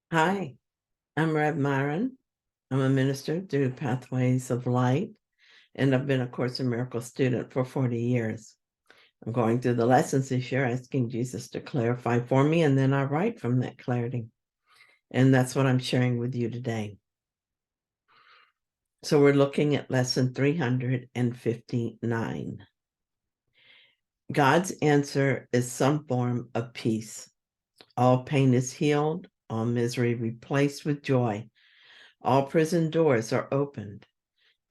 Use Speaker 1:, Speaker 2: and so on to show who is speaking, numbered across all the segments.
Speaker 1: Hi, I'm Rev Myron. I'm a minister through Pathways of Light, and I've been a Course in Miracles student for 40 years. I'm going through the lessons this year, asking Jesus to clarify for me, and then I write from that clarity. And that's what I'm sharing with you today. So we're looking at lesson 359. God's answer is some form of peace. All pain is healed, all misery replaced with joy. All prison doors are opened,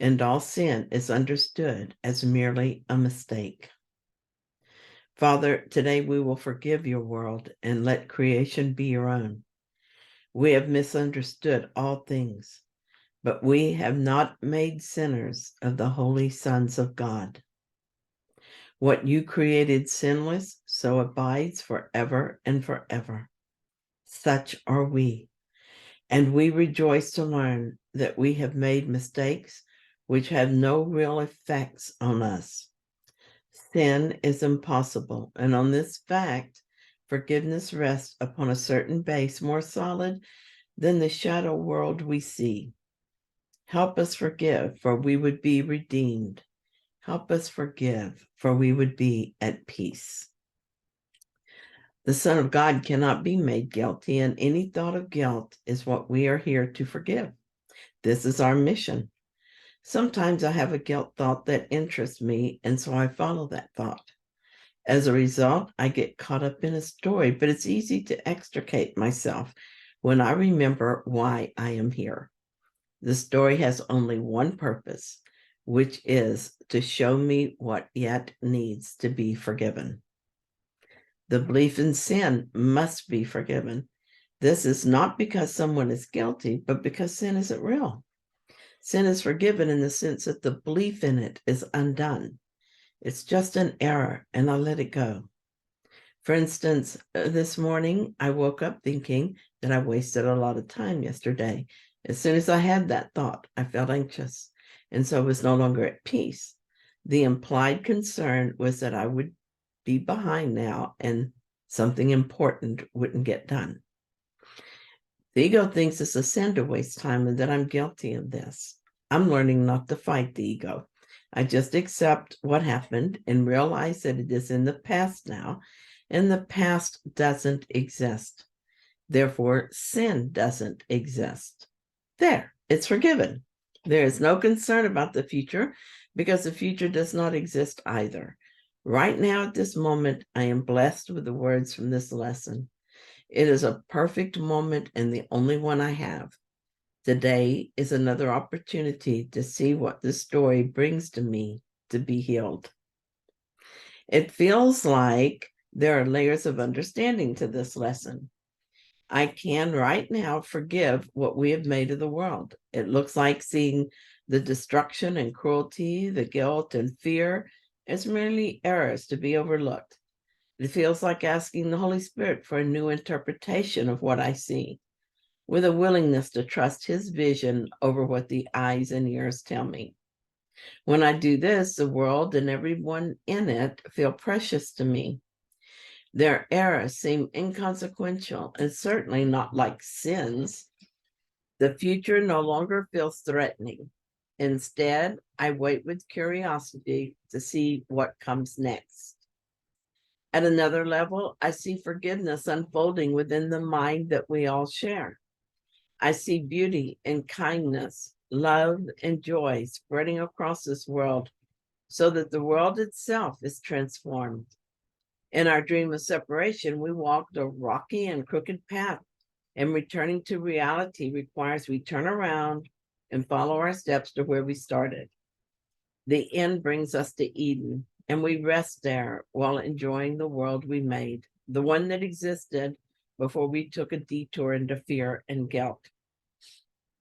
Speaker 1: and all sin is understood as merely a mistake. Father, today we will forgive your world and let creation be your own. We have misunderstood all things, but we have not made sinners of the holy sons of God. What you created sinless, so abides forever and forever. Such are we, and we rejoice to learn that we have made mistakes which have no real effects on us. Sin is impossible, and on this fact, forgiveness rests upon a certain base more solid than the shadow world we see. Help us forgive, for we would be redeemed. Help us forgive, for we would be at peace. The Son of God cannot be made guilty, and any thought of guilt is what we are here to forgive. This is our mission. Sometimes I have a guilt thought that interests me, and so I follow that thought. As a result, I get caught up in a story, but it's easy to extricate myself when I remember why I am here. The story has only one purpose, which is to show me what yet needs to be forgiven. The belief in sin must be forgiven. This is not because someone is guilty, but because sin isn't real. Sin is forgiven in the sense that the belief in it is undone. It's just an error, and I let it go. For instance, this morning, I woke up thinking that I wasted a lot of time yesterday. As soon as I had that thought, I felt anxious, and so was no longer at peace. The implied concern was that I would be behind now and something important wouldn't get done. The ego thinks it's a sin to waste time and that I'm guilty of this. I'm learning not to fight the ego. I just accept what happened and realize that it is in the past now, and the past doesn't exist. Therefore, sin doesn't exist. There, it's forgiven. There is no concern about the future because the future does not exist either. Right now, at this moment, I am blessed with the words from this lesson. It is a perfect moment and the only one I have. Today is another opportunity to see what this story brings to me to be healed. It feels like there are layers of understanding to this lesson. I can right now forgive what we have made of the world. It looks like seeing the destruction and cruelty, the guilt and fear as merely errors to be overlooked. It feels like asking the Holy Spirit for a new interpretation of what I see, with a willingness to trust his vision over what the eyes and ears tell me. When I do this, the world and everyone in it feel precious to me. Their errors seem inconsequential and certainly not like sins. The future no longer feels threatening. Instead, I wait with curiosity to see what comes next. At another level, I see forgiveness unfolding within the mind that we all share. I see beauty and kindness, love and joy spreading across this world so that the world itself is transformed. In our dream of separation, we walked a rocky and crooked path, and returning to reality requires we turn around and follow our steps to where we started. The end brings us to Eden, and we rest there while enjoying the world we made, the one that existed before we took a detour into fear and guilt.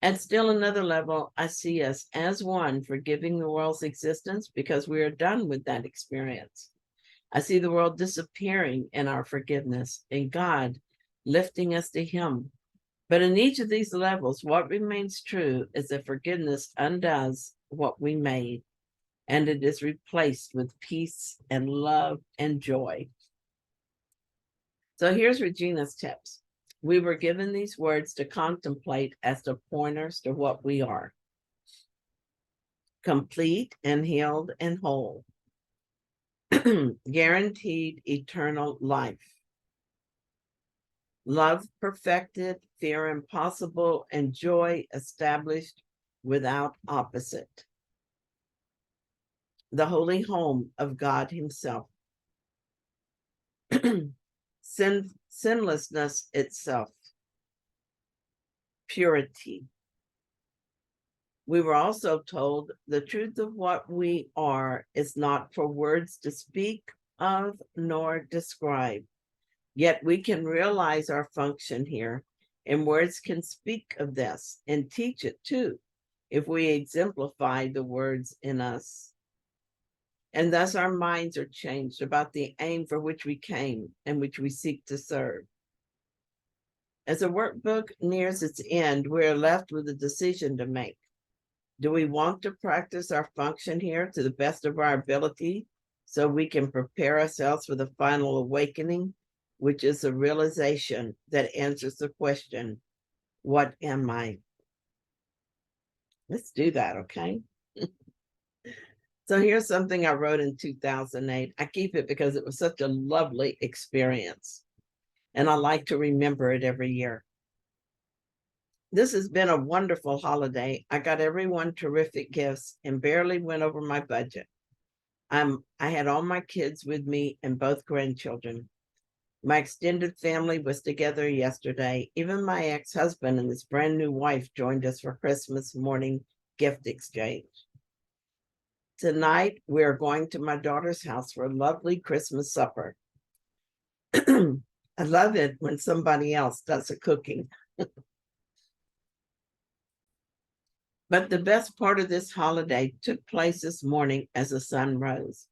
Speaker 1: At still another level, I see us as one, forgiving the world's existence because we are done with that experience. I see the world disappearing in our forgiveness and God lifting us to him. But in each of these levels, what remains true is that forgiveness undoes what we made, and it is replaced with peace and love and joy. So here's Regina's tips. We were given these words to contemplate as the pointers to what we are: complete and healed and whole, guaranteed eternal life, love perfected, fear impossible, and joy established without opposite, the holy home of God Himself, sinlessness itself, purity. We were also told the truth of what we are is not for words to speak of nor describe. Yet we can realize our function here, and words can speak of this and teach it too, if we exemplify the words in us. And thus our minds are changed about the aim for which we came and which we seek to serve. As the workbook nears its end, we're left with a decision to make. Do we want to practice our function here to the best of our ability so we can prepare ourselves for the final awakening, which is a realization that answers the question, what am I? Let's do that, okay? So here's something I wrote in 2008. I keep it because it was such a lovely experience, and I like to remember it every year. This has been a wonderful holiday. I got everyone terrific gifts and barely went over my budget. I had all my kids with me and both grandchildren. My extended family was together yesterday. Even my ex-husband and his brand new wife joined us for Christmas morning gift exchange. Tonight, we're going to my daughter's house for a lovely Christmas supper. I love it when somebody else does the cooking. But the best part of this holiday took place this morning as the sun rose.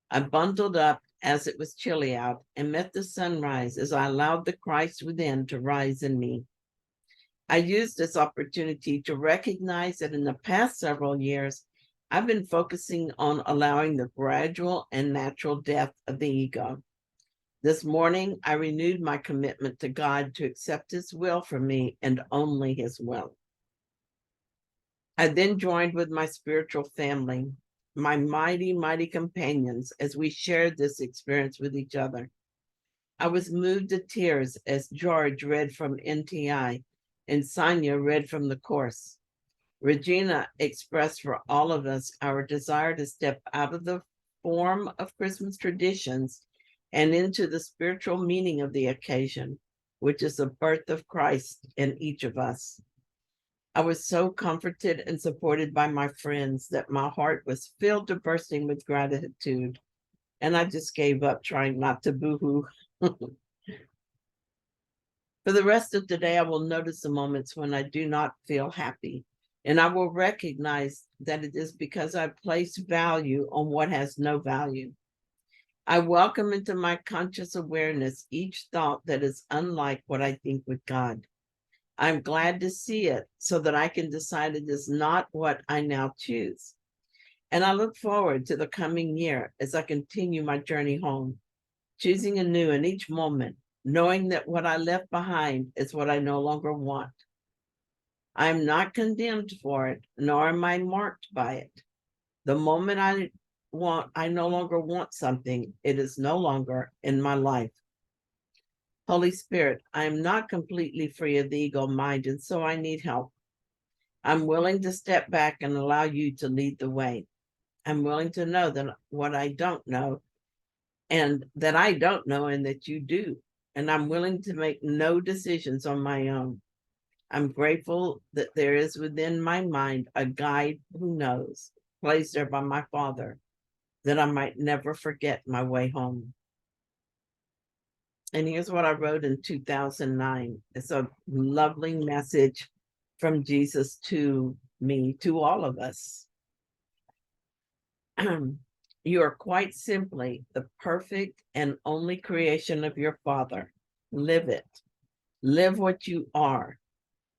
Speaker 1: I bundled up as it was chilly out and met the sunrise as I allowed the Christ within to rise in me. I used this opportunity to recognize that in the past several years, I've been focusing on allowing the gradual and natural death of the ego. This morning, I renewed my commitment to God to accept His will for me and only His will. I then joined with my spiritual family, my mighty, mighty companions, as we shared this experience with each other. I was moved to tears as George read from NTI and Sonia read from the Course. Regina expressed for all of us our desire to step out of the form of Christmas traditions and into the spiritual meaning of the occasion, which is the birth of Christ in each of us. I was so comforted and supported by my friends that my heart was filled to bursting with gratitude, and I just gave up trying not to boo-hoo. For the rest of the day, I will notice the moments when I do not feel happy, and I will recognize that it is because I place value on what has no value. I welcome into my conscious awareness each thought that is unlike what I think with God. I'm glad to see it so that I can decide it is not what I now choose. And I look forward to the coming year as I continue my journey home, choosing anew in each moment, knowing that what I left behind is what I no longer want. I am not condemned for it, nor am I marked by it. The moment I no longer want something, it is no longer in my life. Holy Spirit, I am not completely free of the ego mind, and so I need help. I'm willing to step back and allow you to lead the way. I'm willing to know that what I don't know, and that I don't know, and that you do. And I'm willing to make no decisions on my own. I'm grateful that there is within my mind a guide who knows, placed there by my Father, that I might never forget my way home. And here's what I wrote in 2009. It's a lovely message from Jesus to me, to all of us. You are quite simply the perfect and only creation of your Father. Live it. Live what you are.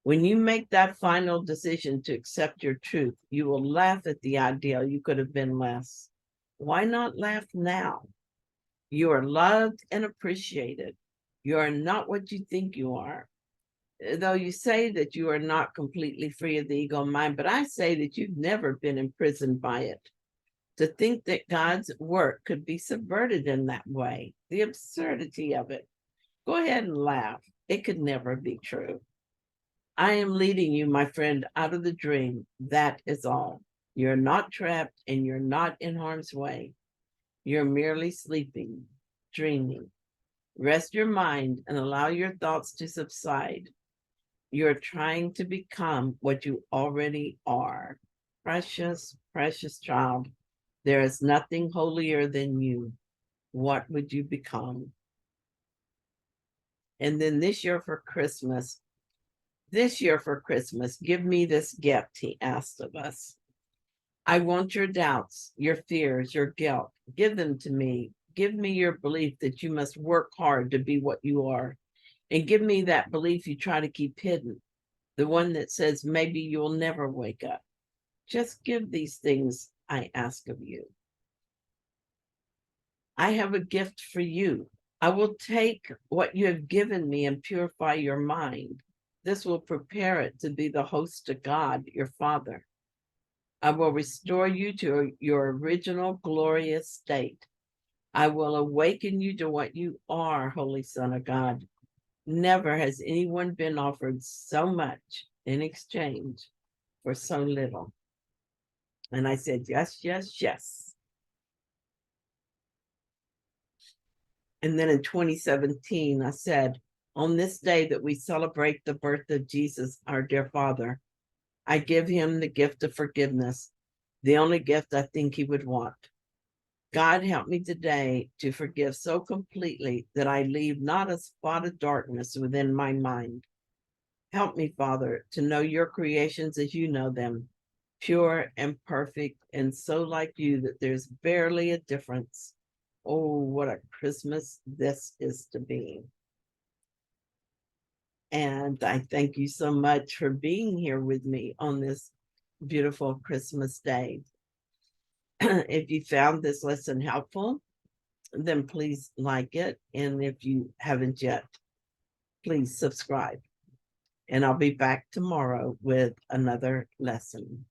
Speaker 1: When you make that final decision to accept your truth, you will laugh at the idea you could have been less. Why not laugh now? You are loved and appreciated. You are not what you think you are. Though you say that you are not completely free of the ego mind, but I say that you've never been imprisoned by it. To think that God's work could be subverted in that way, the absurdity of it. Go ahead and laugh. It could never be true. I am leading you, my friend, out of the dream. That is all. You're not trapped and you're not in harm's way. You're merely sleeping, dreaming. Rest your mind and allow your thoughts to subside. You're trying to become what you already are. Precious, precious child. There is nothing holier than you. What would you become? And then this year for Christmas, give me this gift, he asked of us. I want your doubts, your fears, your guilt. Give them to me. Give me your belief that you must work hard to be what you are. And give me that belief you try to keep hidden, the one that says maybe you'll never wake up. Just give these things I ask of you. I have a gift for you. I will take what you have given me and purify your mind. This will prepare it to be the host to God, your Father. I will restore you to your original glorious state. I will awaken you to what you are, Holy Son of God. Never has anyone been offered so much in exchange for so little. And I said, yes, yes, yes. And then in 2017, I said, on this day that we celebrate the birth of Jesus, our dear Father, I give him the gift of forgiveness, the only gift I think he would want. God, help me today to forgive so completely that I leave not a spot of darkness within my mind. Help me, Father, to know your creations as you know them, pure and perfect, and so like you that there's barely a difference. Oh, what a Christmas this is to be. And I thank you so much for being here with me on this beautiful Christmas day. If you found this lesson helpful, then please like it. And if you haven't yet, please subscribe. And I'll be back tomorrow with another lesson.